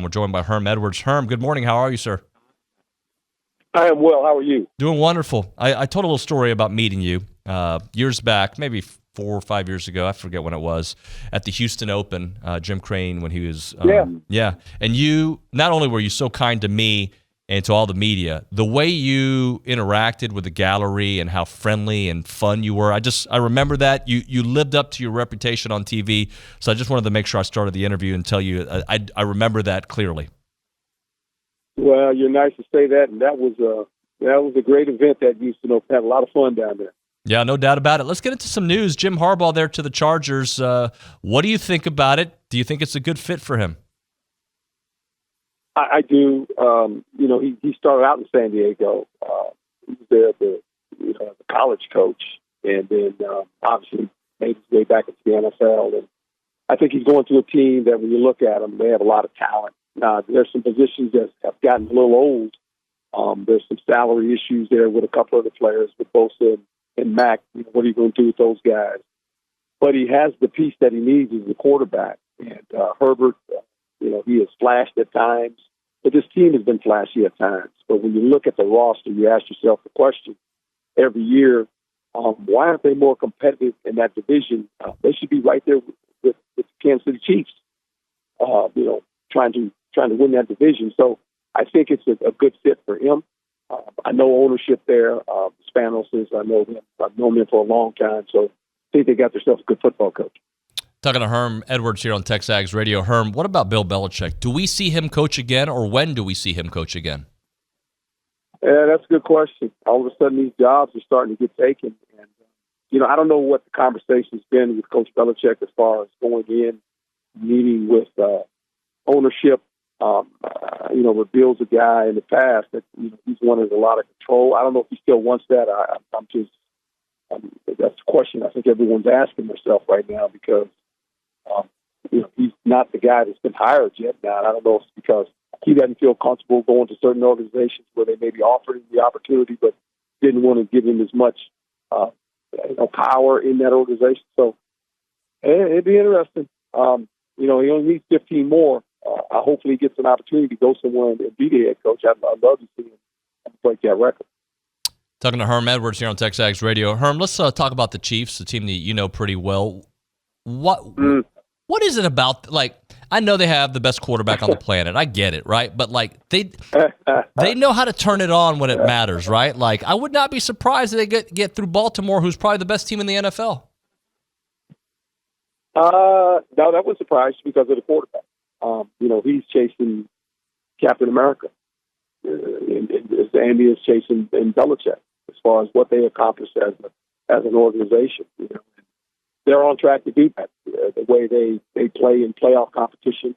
We're joined by Herm Edwards. Herm, good morning. How are you, sir? I am well. How are you? Doing wonderful. I told a little story about meeting you years back, maybe 4 or 5 years ago. I forget when it was, at the Houston Open, Jim Crane, when he was yeah. And you, not only were you so kind to me and to all the media, the way you interacted with the gallery and how friendly and fun you were, I remember that. You lived up to your reputation on TV, so I just wanted to make sure I started the interview and tell you I remember that clearly. Well, you're nice to say that, and that was a great event at Houston Open. Had a lot of fun down there. Yeah, no doubt about it. Let's get into some news. Jim Harbaugh there to the Chargers. What do you think about it? Do you think it's a good fit for him? I do. He started out in San Diego. He was there as a college coach, and then obviously made his way back into the NFL. And I think he's going to a team that, when you look at them, they have a lot of talent. There's some positions that have gotten a little old. There's some salary issues there with a couple of the players, with Bosa and Mack. What are you going to do with those guys? But he has the piece that he needs as the quarterback. And Herbert, he has flashed at times, but this team has been flashy at times. But when you look at the roster, you ask yourself the question every year, why aren't they more competitive in that division? They should be right there with the Kansas City Chiefs, trying to win that division. So I think it's a good fit for him. I know ownership there. Spanos is, I know him. I've known him for a long time. So I think they got themselves a good football coach. Talking to Herm Edwards here on TexAgs Radio. Herm, what about Bill Belichick? Do we see him coach again, or when do we see him coach again? Yeah, that's a good question. All of a sudden, these jobs are starting to get taken. And, I don't know what the conversation's been with Coach Belichick as far as going in, meeting with ownership. Bill's a guy in the past that he's wanted a lot of control. I don't know if he still wants that. That's a question I think everyone's asking themselves right now, because he's not the guy that's been hired yet. Now, I don't know if it's because he doesn't feel comfortable going to certain organizations where they maybe offered him the opportunity, but didn't want to give him as much power in that organization. So it'd be interesting. He only needs 15 more. Hopefully he gets an opportunity to go somewhere and be the head coach. I'd love to see him break that record. Talking to Herm Edwards here on TexAgs Radio. Herm, let's talk about the Chiefs, the team that you know pretty well. What is it about? I know they have the best quarterback on the planet. I get it, right? But they know how to turn it on when it matters, right? I would not be surprised if they get through Baltimore, who's probably the best team in the NFL. No, that would surprise you because of the quarterback. He's chasing Captain America, and Andy is chasing Belichick as far as what they accomplished as an organization. They're on track to do that. The way they play in playoff competition,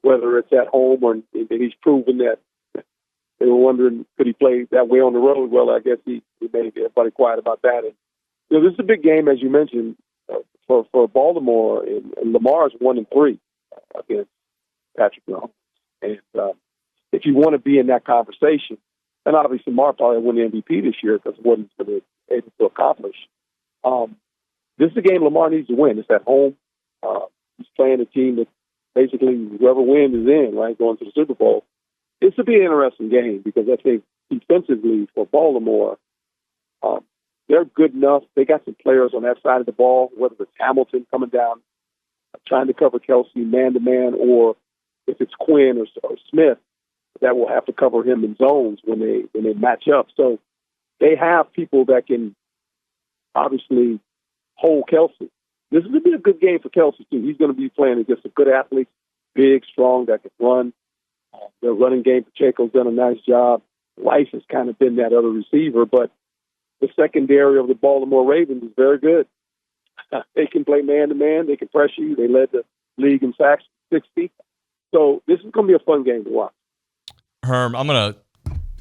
whether it's at home or he's proven that. They were wondering, could he play that way on the road? Well, I guess he made everybody quiet about that. And this is a big game, as you mentioned, for Baltimore. And Lamar's 1-3 against Patrick Mahomes. And if you want to be in that conversation, and obviously Lamar probably won the MVP this year because of what he's been able to accomplish. This is a game Lamar needs to win. It's at home. He's playing a team that basically whoever wins is in, right, going to the Super Bowl. This will be an interesting game because I think defensively for Baltimore, they're good enough. They got some players on that side of the ball, whether it's Hamilton coming down, trying to cover Kelsey man-to-man, or if it's Quinn or Smith, that will have to cover him in zones when they match up. So they have people that can obviously hold Kelsey. This is going to be a good game for Kelsey, too. He's going to be playing against a good athlete, big, strong, that can run. Their running game, Pacheco's done a nice job. Rice has kind of been that other receiver, but the secondary of the Baltimore Ravens is very good. They can play man-to-man. They can press you. They led the league in sacks, 60. So this is going to be a fun game to watch. Herm, I'm going to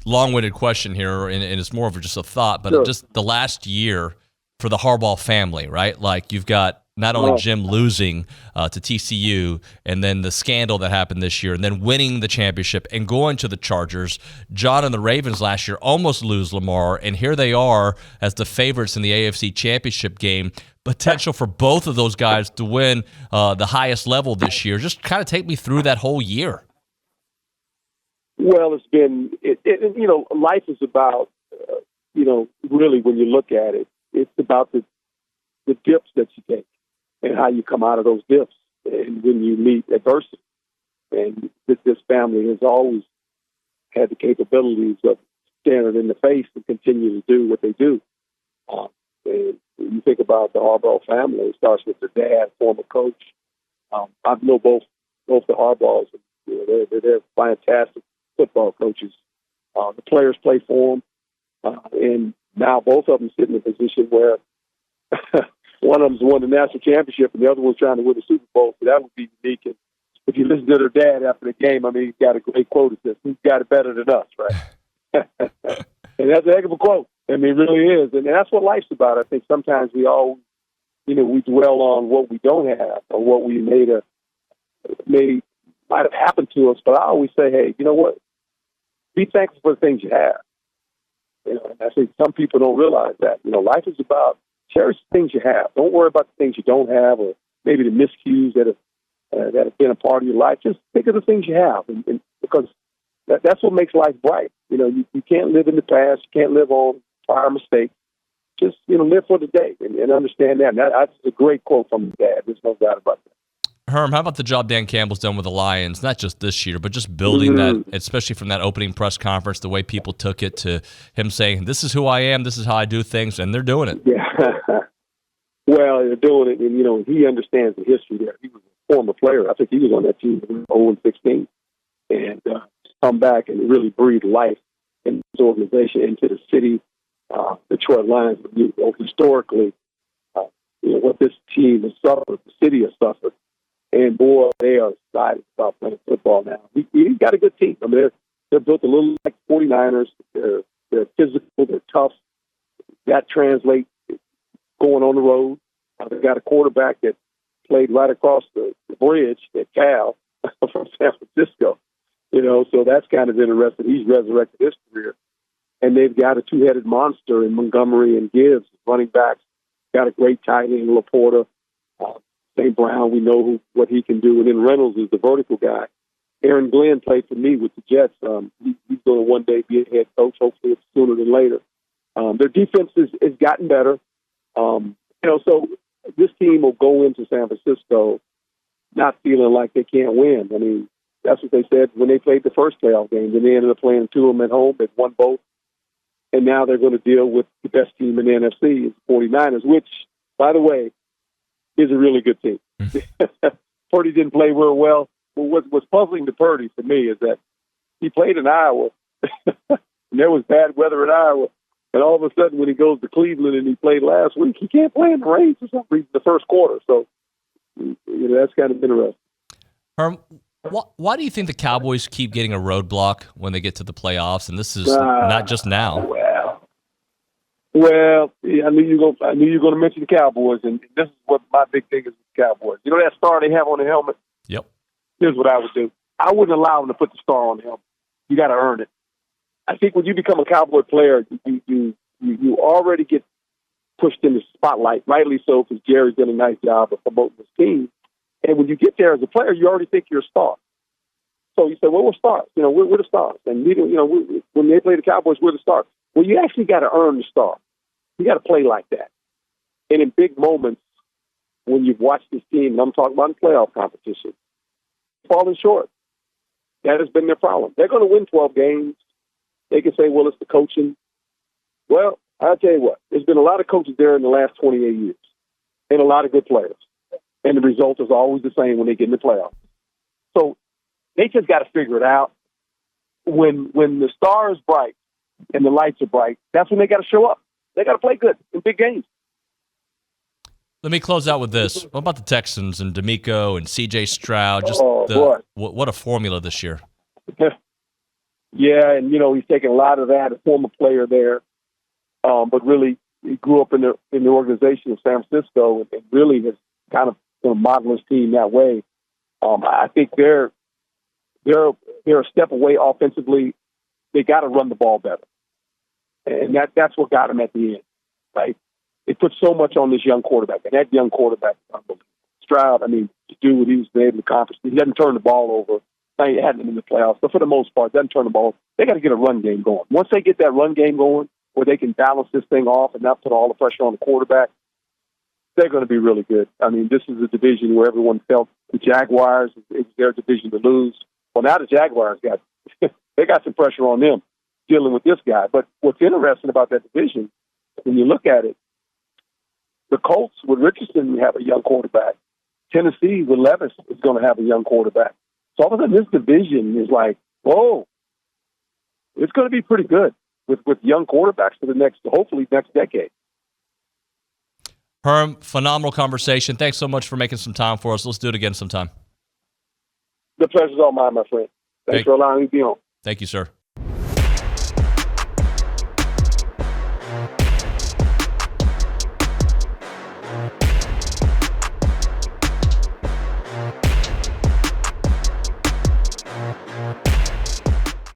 long-winded question here, and it's more of just a thought, but Sure. Just the last year for the Harbaugh family, right? You've got not only Jim losing to TCU, and then the scandal that happened this year, and then winning the championship and going to the Chargers. John and the Ravens last year almost lose Lamar, and here they are as the favorites in the AFC Championship game. Potential for both of those guys to win the highest level this year. Just kind of take me through that whole year. Well, it's been, life is about, really when you look at it, it's about the dips that you take and how you come out of those dips and when you meet adversity. And this family has always had the capabilities of standing in the face and continue to do what they do. And when you think about the Harbaugh family, it starts with their dad, former coach. I know both the Harbaughs. They're fantastic football coaches. The players play for them, and now both of them sit in a position where one of them's won the national championship and the other one's trying to win the Super Bowl. So that would be unique. And if you listen to their dad after the game, I mean, he's got a great quote that says, "Who's got it better than us?" Right? And that's a heck of a quote. I mean, it really is. And that's what life's about. I think sometimes we all, we dwell on what we don't have or what we might have happened to us. But I always say, hey, you know what? Be thankful for the things you have. And I think some people don't realize that. Life is about cherish the things you have. Don't worry about the things you don't have or maybe the miscues that have been a part of your life. Just think of the things you have, and because that's what makes life bright. You can't live in the past. You can't live on prior mistakes. Just, live for the day and understand that. And that's a great quote from the dad. There's no doubt about that. Herm, how about the job Dan Campbell's done with the Lions, not just this year, but just building that, especially from that opening press conference, the way people took it to him saying, this is who I am, this is how I do things, and they're doing it. Yeah. Well, they're doing it, and, he understands the history there. He was a former player. I think he was on that team in 0-16, and come back and really breathe life in this organization, into the city, Detroit Lions. Historically, what this team has suffered, the city has suffered. And, boy, they are excited about playing football now. He's got a good team. I mean, they're built a little like 49ers. They're physical. They're tough. That translates going on the road. They've got a quarterback that played right across the bridge at Cal from San Francisco. So that's kind of interesting. He's resurrected his career. And they've got a two-headed monster in Montgomery and Gibbs, running backs. Got a great tight end, Laporta. St. Brown, we know what he can do. And then Reynolds is the vertical guy. Aaron Glenn played for me with the Jets. He's going to one day be a head coach, hopefully it's sooner than later. Their defense has gotten better. So this team will go into San Francisco not feeling like they can't win. I mean, that's what they said when they played the first playoff game. Then they ended up playing two of them at home. They've won both. And now they're going to deal with the best team in the NFC, the 49ers, which, by the way, is a really good team. Purdy didn't play real well. Well, what's puzzling to Purdy for me is that he played in Iowa, and there was bad weather in Iowa, and all of a sudden when he goes to Cleveland and he played last week, he can't play in the rain for some reason the first quarter. So, that's kind of interesting. Herm, why do you think the Cowboys keep getting a roadblock when they get to the playoffs? And this is not just now. Well, I knew you were going to mention the Cowboys, and this is what my big thing is with the Cowboys. You know that star they have on the helmet? Yep. Here's what I would do. I wouldn't allow them to put the star on the helmet. You got to earn it. I think when you become a Cowboy player, you already get pushed in the spotlight, rightly so, because Jerry's done a nice job of promoting his team. And when you get there as a player, you already think you're a star. So you say, well, we're stars. We're the stars. And when they play the Cowboys, we're the stars. Well, you actually got to earn the star. You got to play like that. And in big moments, when you've watched this team, and I'm talking about in playoff competition, falling short. That has been their problem. They're going to win 12 games. They can say, well, it's the coaching. Well, I'll tell you what. There's been a lot of coaches there in the last 28 years and a lot of good players. And the result is always the same when they get in the playoffs. So they just got to figure it out. When the star is bright and the lights are bright, that's when they got to show up. They got to play good in big games. Let me close out with this. What about the Texans and D'Amico and C.J. Stroud? What a formula this year. Yeah, and he's taken a lot of that, a former player there, but really he grew up in the organization of San Francisco and really has kind of modeled his team that way. I think they're a step away offensively. They got to run the ball better. And that's what got him at the end, right? They put so much on this young quarterback, and that young quarterback, Stroud, to do what he's been able to accomplish. He doesn't turn the ball over. Now, you had them in the playoffs, but for the most part, doesn't turn the ball. They got to get a run game going. Once they get that run game going, where they can balance this thing off and not put all the pressure on the quarterback, they're going to be really good. I mean, this is a division where everyone felt the Jaguars, it's their division to lose. Well, now the Jaguars they got some pressure on them dealing with this guy. But what's interesting about that division, when you look at it, the Colts with Richardson have a young quarterback. Tennessee with Levis is going to have a young quarterback. So all of a sudden, this division is like, whoa, it's going to be pretty good with young quarterbacks for the hopefully next decade. Herm, phenomenal conversation. Thanks so much for making some time for us. Let's do it again sometime. The pleasure's all mine, my friend. Thanks for allowing me to be on. Thank you, sir.